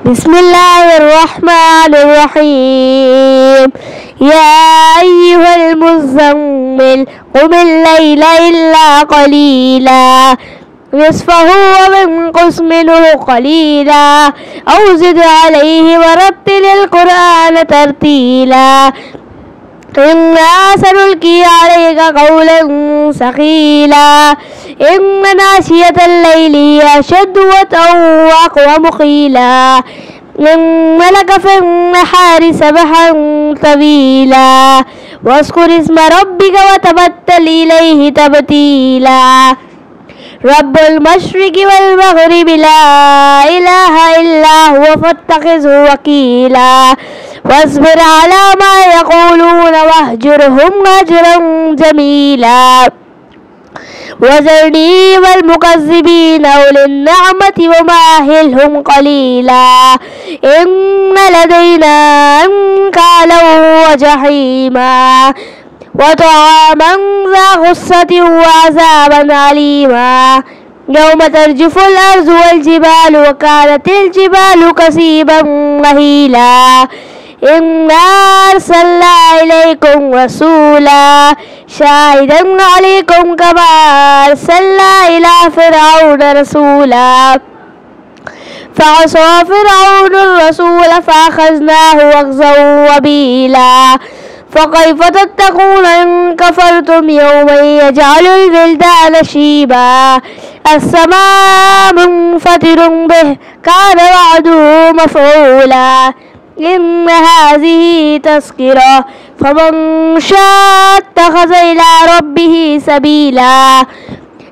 بسم الله الرحمن الرحيم. يا أيها المزمل قم الليل إلا قليلا نصفه وانقص منه قليلا أو زد عليه ورتل القرآن ترتيلا إنا سنلقي عليك قولا ثقيلا إن ناشئة الليل هي أشد وطئا وأقوم قيلا إن لك في النهار سبحا طويلا واذكر اسم ربك وتبتل إليه تبتيلا رب المشرق والمغرب لا إله إلا هو فاتخذه وكيلا واصبر على ما يقولون واهجرهم هجرا جميلا وذرني والمكذبين أولي النعمة ومهلهم قليلا إن لدينا أنكالا وجحيما وطعاما ذا غصة وعذابا أليما يوم ترجف الأرض والجبال وكانت الجبال كثيبا مهيلا إنا أرسلنا إليكم رسولا شاهدا عليكم كما أرسلنا إلى فرعون رسولا فعصى فرعون الرسول فأخذناه أخذا وبيلا فكيف تتقون إن كفرتم يوما يجعل الولدان شيبا السماء منفطر به كان وعده مفعولا إن هذه تذكرة فمن شاء اتخذ إلى ربه سبيلا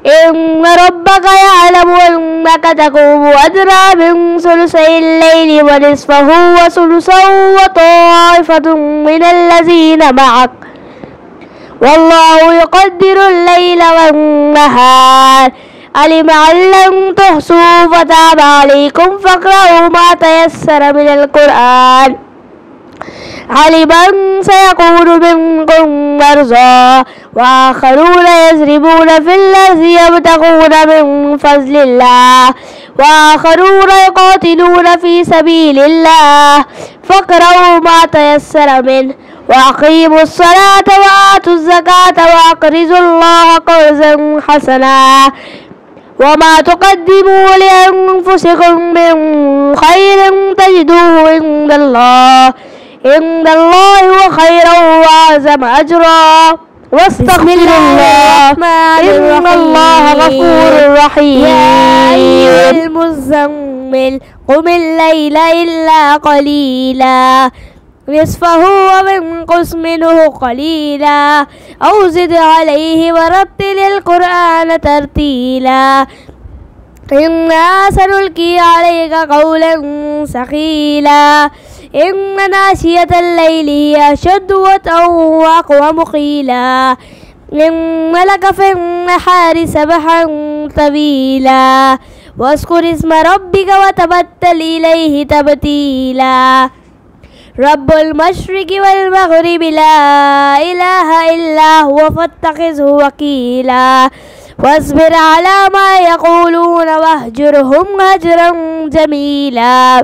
إن ربك يعلم أنك تقوم أدنى من ثلثي الليل ونصفه وثلثه وطائفة من الذين معك والله يقدر الليل والنهار علم أن لن تحصوا فتاب عليكم فاقرؤوا ما تيسر من القرآن علم أن سيكون منكم مرضى وآخرون يضربون في الأرض يبتغون من فضل الله وآخرون يقاتلون في سبيل الله فاقرؤوا ما تيسر منه وأقيموا الصلاة وآتوا الزكاة وأقرضوا الله قرضا حسنا وما تقدموا لأنفسكم من خير تجدوه عند الله هو خيرا وأعظم أجرا واستغفر الله إن الله غفور رحيم. يا أيها المزمل قم الليل إلا قليلا نصفه وانقص منه قليلا أو زد عليه ورتل القرآن ترتيلا إنا سنلقي عليك قولا ثقيلا إن ناشئة الليل هي أشد وطئا وأقوم قيلا إن لك في النهار سبحا طويلا واذكر اسم ربك وتبتل إليه تبتيلا رب المشرق والمغرب لا إله إلا هو فاتخذه وكيلا واصبر على ما يقولون واهجرهم هجرا جميلا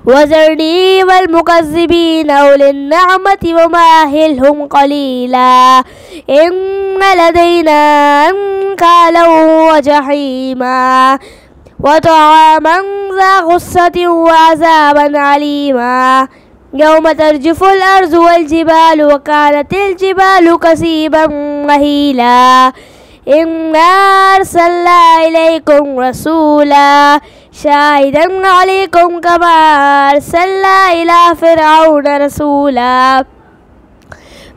وذرني والمكذبين أولي النعمة ومهلهم قليلا إن لدينا أنكالا وجحيما وطعاما ذا غصة وعذابا أليما يوم ترجف الأرض والجبال وكانت الجبال كثيبا مهيلا إنا أرسلنا إليكم رسولا شاهدا عليكم كما أرسلنا إلى فرعون رسولا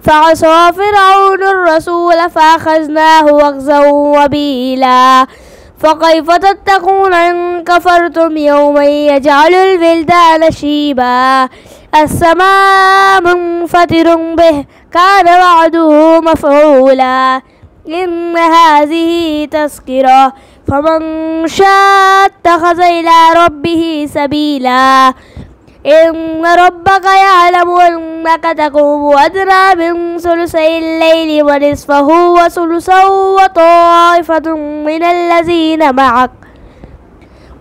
فعصى فرعون الرسول فأخذناه أخذا وبيلا فكيف تتقون إن كفرتم يوما يجعل الولدان شيبا السماء منفطر به كان وعده مفعولا إن هذه تذكرة فمن شاء اتخذ إلى ربه سبيلا إن ربك يعلم أنك تقوم أدنى من ثلثي الليل ونصفه وثلثه وطائفة من الذين معك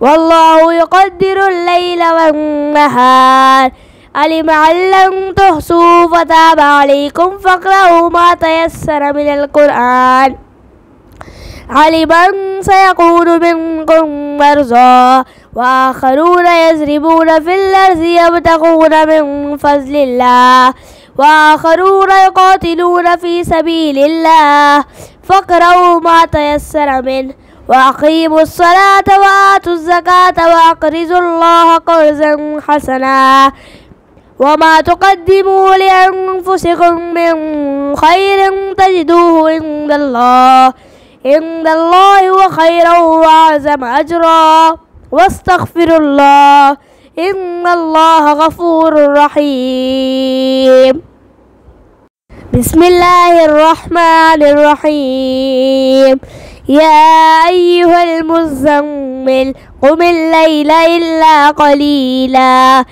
والله يقدر الليل والنهار علم أن لن تحصوا فتاب عليكم فاقرؤوا ما تيسر من القرآن علم أن سيكون منكم مرضى وآخرون يضربون في الأرض يبتغون من فضل الله وآخرون يقاتلون في سبيل الله فاقرؤوا ما تيسر منه وأقيموا الصلاة وآتوا الزكاة وأقرضوا الله قرضا حسنا وما تقدموا لأنفسكم من خير تجدوه عند الله هو خيرا وأعظم أجرا واستغفر الله إن الله غفور رحيم. بسم الله الرحمن الرحيم. يا أيها المزمل قم الليل إلا قليلا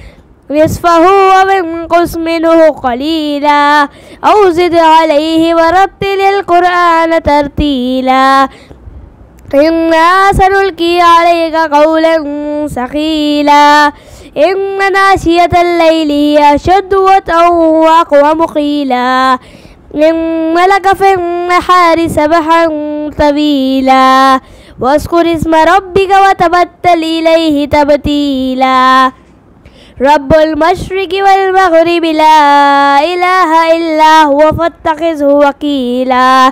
نصفه وانقص منه قليلا أو زد عليه ورتل القرآن ترتيلا إنا سنلقي عليك قولا ثقيلا إن ناشية الليل هي أشد وطئا وأقوم قيلا إن لك في النهار سبحا طويلا واذكر اسم ربك وتبتل إليه تبتيلا رب المشرق والمغرب لا إله إلا هو فاتخذه وكيلا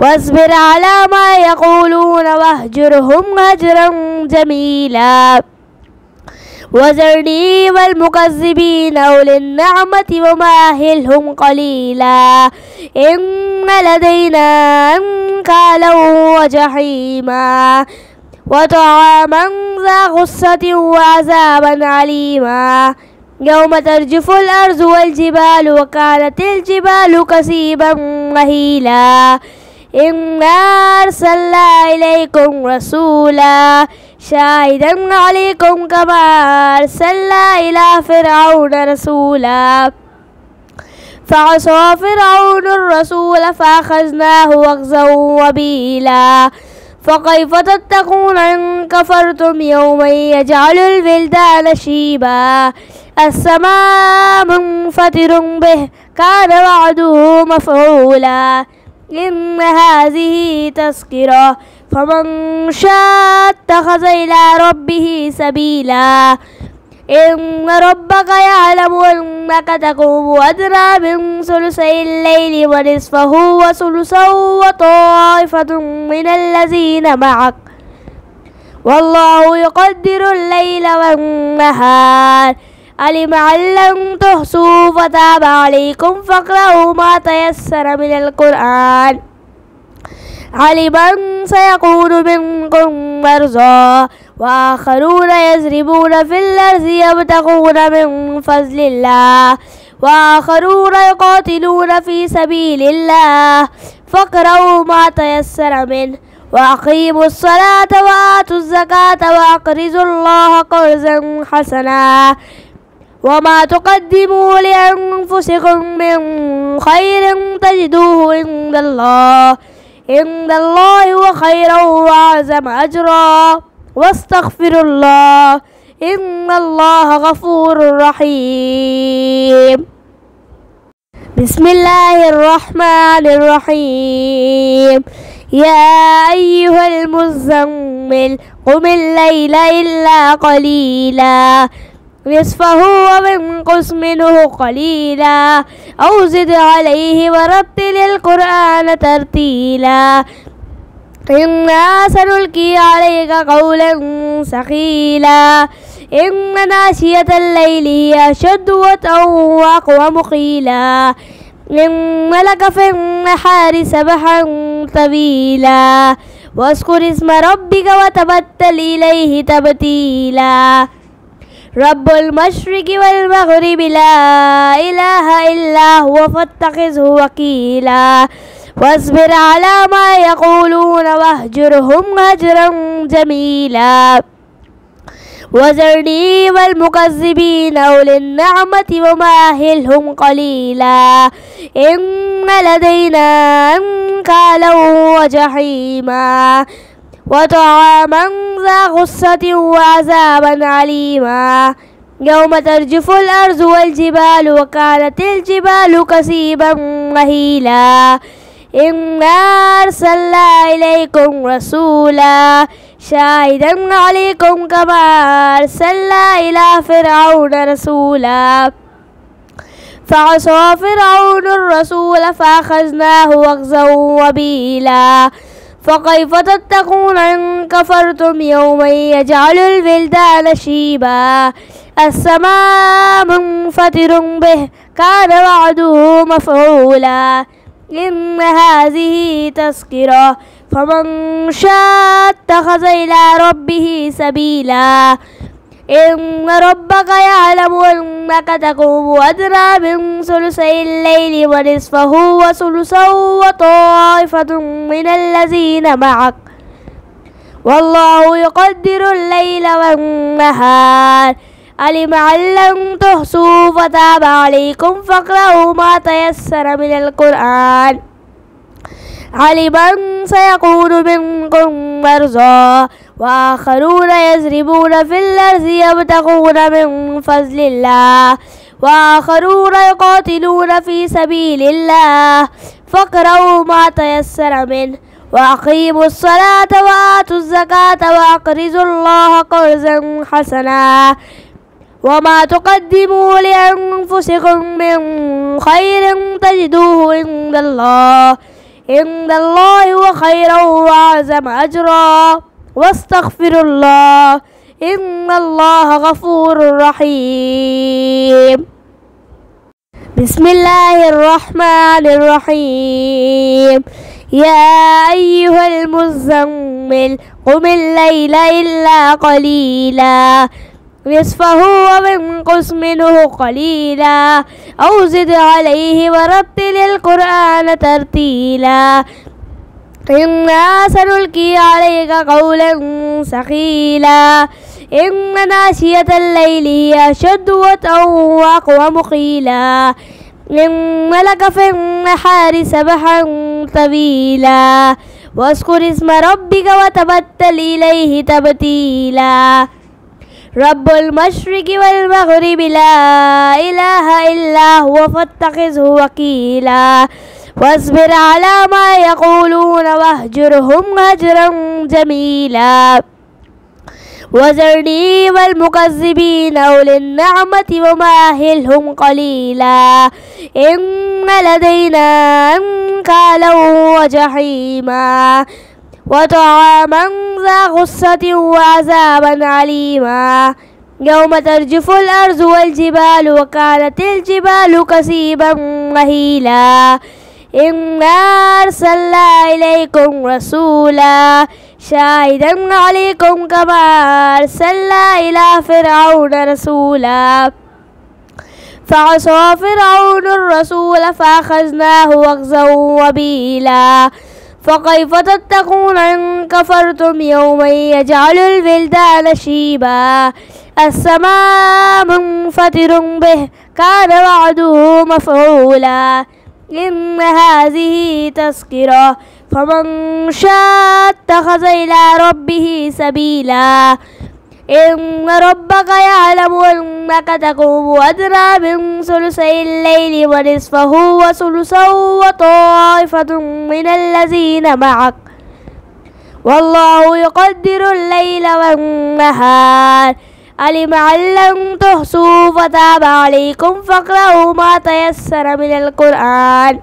واصبر على ما يقولون واهجرهم هجرا جميلا وذرني والمكذبين أولي النعمة ومهلهم قليلا إن لدينا أنكالا وجحيما وطعاما ذا غصة وعذابا عليما يوم ترجف الأرض والجبال وكانت الجبال كثيبا مهيلا إنا أرسلنا إليكم رسولا شاهدا عليكم كما أرسلنا إلى فرعون رسولا فعصى فرعون الرسول فأخذناه أخذا وبيلا فكيف تتقون إن كفرتم يوما يجعل الولدان شيبا السماء منفطر به كان وعده مفعولا إن هذه تذكرة فمن شاء اتخذ إلى ربه سبيلا إن ربك يعلم أنك تقوم أدنى من ثلثي الليل ونصفه وثلثه وطائفة من الذين معك والله يقدر الليل والنهار علم أن لن تحصوا فتاب عليكم فاقرؤوا ما تيسر من القرآن علم أن سيكون منكم مرضى وآخرون يضربون في الأرض يبتغون من فضل الله وآخرون يقاتلون في سبيل الله فاقرؤوا ما تيسر منه وأقيموا الصلاة وآتوا الزكاة وأقرضوا الله قرضا حسنا وما تقدموا لأنفسكم من خير تجدوه عند الله هو خيرا وأعظم أجرا واستغفر الله إن الله غفور رحيم. بسم الله الرحمن الرحيم. يا أيها المزمل قم الليل إلا قليلا نصفه وانقص منه قليلا أو زد عليه ورتل القرآن ترتيلا إنا سنلقي عليك قولا ثقيلا إن ناشية الليل هي أشد وطئا وأقوم قيلا إن لك في النهار سبحا طويلا واذكر اسم ربك وتبتل إليه تبتيلا رب المشرق والمغرب لا إله إلا هو فاتخذه وكيلا واصبر على ما يقولون واهجرهم هجرا جميلا وذرني والمكذبين أولي النعمة ومهلهم قليلا إن لدينا أنكالا وجحيما وطعاما ذا غصة وعذابا عليما يوم ترجف الأرض والجبال وكانت الجبال كثيبا مهيلا إنا أرسلنا إليكم رسولا شاهدا عليكم كما أرسلنا إلى فرعون رسولا فعصى فرعون الرسول فأخذناه أخذا وبيلا فكيف تتقون إن كفرتم يوما يجعل الولدان شيبا السماء منفطر به كان وعده مفعولا إن هذه تذكرة فمن شاء اتخذ إلى ربه سبيلا إن ربك يعلم أنك تقوم أدنى من ثلثي الليل ونصفه وثلثه وطائفة من الذين معك والله يقدر الليل والنهار علم أن لن تحصوا فتاب عليكم فاقرؤوا ما تيسر من القرآن علم أن سيكون منكم مرضى وآخرون يضربون في الأرض يبتغون من فضل الله وآخرون يقاتلون في سبيل الله فاقرؤوا ما تيسر منه وأقيموا الصلاة وآتوا الزكاة وأقرضوا الله قرضا حسنا وما تقدموا لأنفسكم من خير تجدوه عند الله هو خيرا وأعظم أجرا واستغفر الله إن الله غفور رحيم بسم الله الرحمن الرحيم يا أيها المزمل قم الليل إلا قليلا نصفه وانقص منه قليلا أو زد عليه ورتل القرآن ترتيلا إنا سنلقي عليك قولا ثقيلا إن ناشية الليل هي أشد وطئا وأقوم قيلا إن لك في النهار سبحا طويلا واذكر اسم ربك وتبتل إليه تبتيلا رب المشرق والمغرب لا إله إلا هو فاتخذه وكيلا واصبر على ما يقولون واهجرهم هجرا جميلا وذرني والمكذبين أولي النعمة ومهلهم قليلا إن لدينا أنكالا وجحيما وطعاما ذا غصة وعذابا عليما يوم ترجف الأرض والجبال وكانت الجبال كثيبا مهيلا إنا أرسلنا إليكم رسولا شاهدا عليكم كما أرسلنا إلى فرعون رسولا فعصى فرعون الرسول فأخذناه أخذا وبيلا فكيف تتقون إن كفرتم يوما يجعل الولدان شيبا السماء منفطر به كان وعده مفعولا إن هذه تذكرة فمن شاء اتخذ إلى ربه سبيلا إن ربك يعلم أنك تقوم أدنى من ثلثي الليل ونصفه وثلثه وطائفة من الذين معك والله يقدر الليل والنهار علم أن لن تحصوا فتاب عليكم فاقرؤوا ما تيسر من القرآن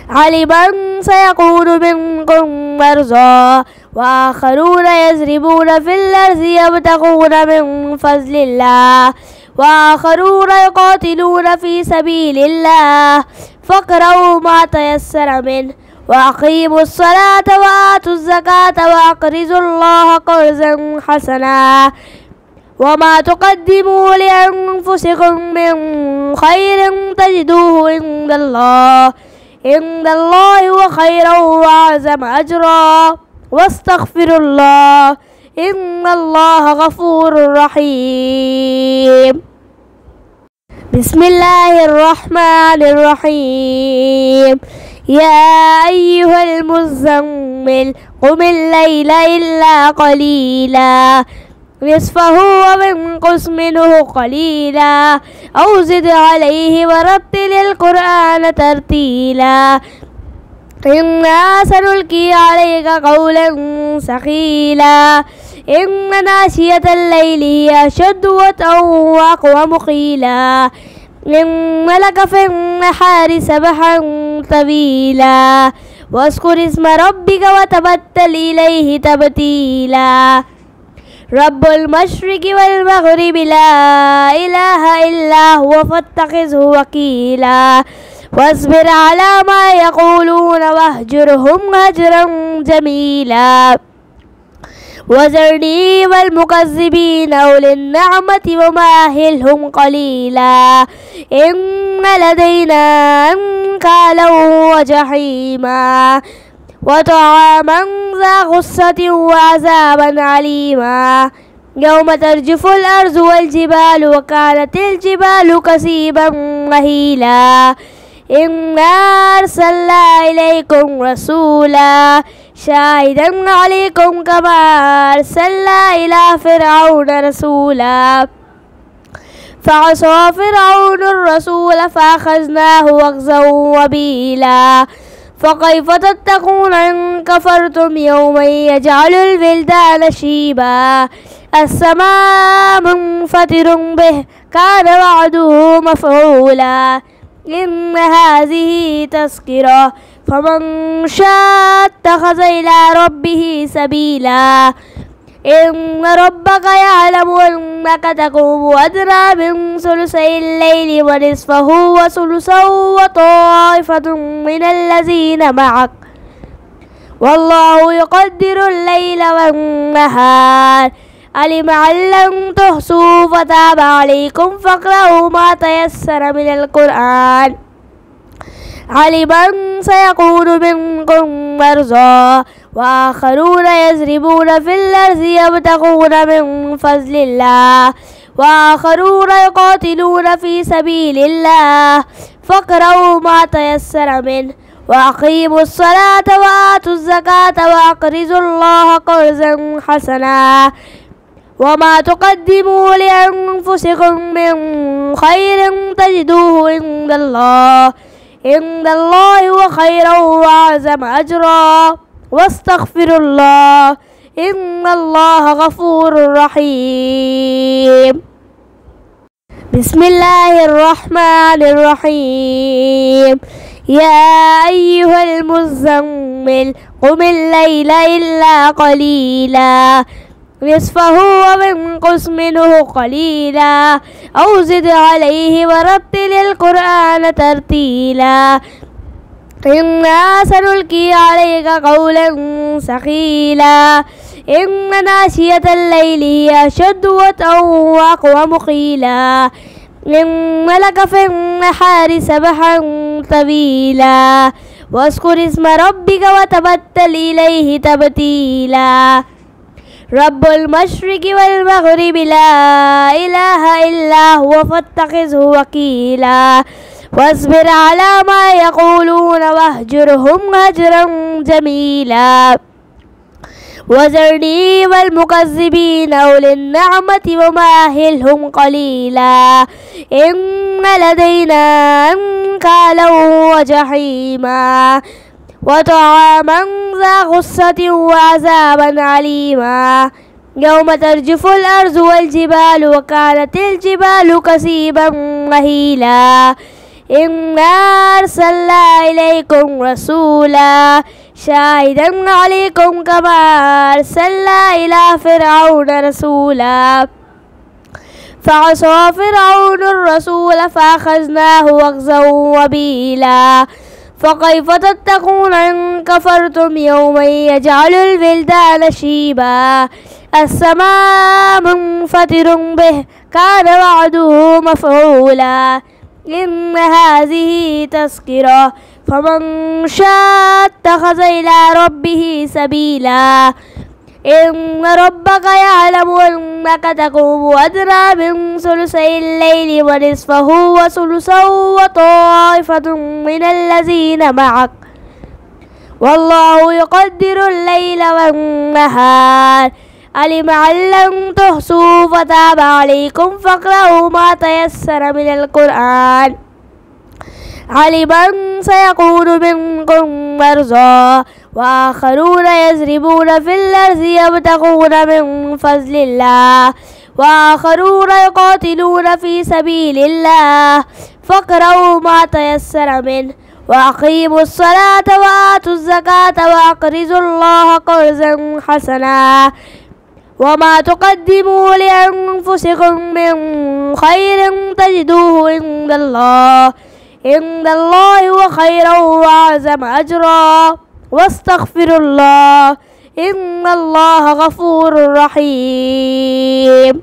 علم أن سيكون منكم مرضى وآخرون يضربون في الأرض يبتغون من فضل الله وآخرون يقاتلون في سبيل الله فاقرؤوا ما تيسر منه وأقيموا الصلاة وآتوا الزكاة وأقرضوا الله قرضا حسنا وما تقدموا لأنفسكم من خير تجدوه عند الله هو خيرا وأعظم أجرا واستغفر الله إن الله غفور رحيم بسم الله الرحمن الرحيم يا أيها المزمل قم الليل إلا قليلا نصفه أو انقص منه قليلا أو زد عليه ورتل القرآن ترتيلا إنا سنلقي عليك قولا ثقيلا إن ناشية الليل هي أشد وطئا وأقوم قيلا إن لك في النهار سبحا طويلا واذكر اسم ربك وتبتل إليه تبتيلا رب المشرق والمغرب لا إله إلا هو فاتخذه وكيلا واصبر على ما يقولون واهجرهم هجرا جميلا وذرني والمكذبين أولي النعمة ومهلهم قليلا إن لدينا أنكالا وجحيما وطعاما ذا غصة وعذابا عليما يوم ترجف الأرض والجبال وكانت الجبال كثيبا مهيلا إنا أرسلنا إليكم رسولا شاهدا عليكم كما أرسلنا إلى فرعون رسولا فعصى فرعون الرسول فأخذناه أخذا وبيلا فكيف تتقون إن كفرتم يوما يجعل الولدان شيبا السماء منفطر به كان وعده مفعولا إن هذه تذكرة فمن شاء اتخذ إلى ربه سبيلا إن ربك يعلم أنك تقوم أدنى من ثلثي الليل ونصفه وثلثه وطائفة من الذين معك والله يقدر الليل والنهار علم أن لن تحصوا فتاب عليكم فاقرؤوا ما تيسر من القرآن علم أن سيكون منكم مرضى وآخرون يضربون في الأرض يبتغون من فضل الله وآخرون يقاتلون في سبيل الله فاقرؤوا ما تيسر منه وأقيموا الصلاة وآتوا الزكاة وأقرضوا الله قرضا حسنا وما تقدموا لأنفسكم من خير تجدوه عند الله هو خيرا وأعظم أجرا واستغفر الله إن الله غفور رحيم بسم الله الرحمن الرحيم يا أيها المزمل قم الليل إلا قليلا نصفه أو انقص منه قليلا أو زد عليه ورتل القرآن ترتيلا إنا سنلقي عليك قولا ثقيلا إن ناشية الليل هي أشد وطئا وأقوم قيلا إن لك في النهار سبحا طويلا واذكر اسم ربك وتبتل إليه تبتيلا رب المشرق والمغرب لا إله إلا هو فاتخذه وكيلا واصبر على ما يقولون واهجرهم هجرا جميلا وذرني والمكذبين أولي النعمة ومهلهم قليلا إن لدينا أنكالا وجحيما وطعاما ذا غصة وعذابا عليما يوم ترجف الأرض والجبال وكانت الجبال كثيبا مهيلا إنا أرسلنا إليكم رسولا شاهدا عليكم كما أرسلنا إلى فرعون رسولا فعصى فرعون الرسول فأخذناه أخذا وبيلا فكيف تتقون إن كفرتم يوما يجعل الولدان شيبا السماء منفطر به كان وعده مفعولا إن هذه تذكرة فمن شاء اتخذ إلى ربه سبيلا إن ربك يعلم أنك تقوم أدنى من ثلثي الليل ونصفه وثلثه وطائفة من الذين معك والله يقدر الليل والنهار علم أن لن تحصوا فتاب عليكم فاقرؤوا ما تيسر من القرآن علم أن سيكون منكم مرضى وآخرون يضربون في الأرض يبتغون من فضل الله وآخرون يقاتلون في سبيل الله فاقرؤوا ما تيسر منه وأقيموا الصلاة وآتوا الزكاة وأقرضوا الله قرضا حسنا وما تقدموا لأنفسكم من خير تجدوه عند الله هو خيرا وأعظم أجرا واستغفر الله إن الله غفور رحيم.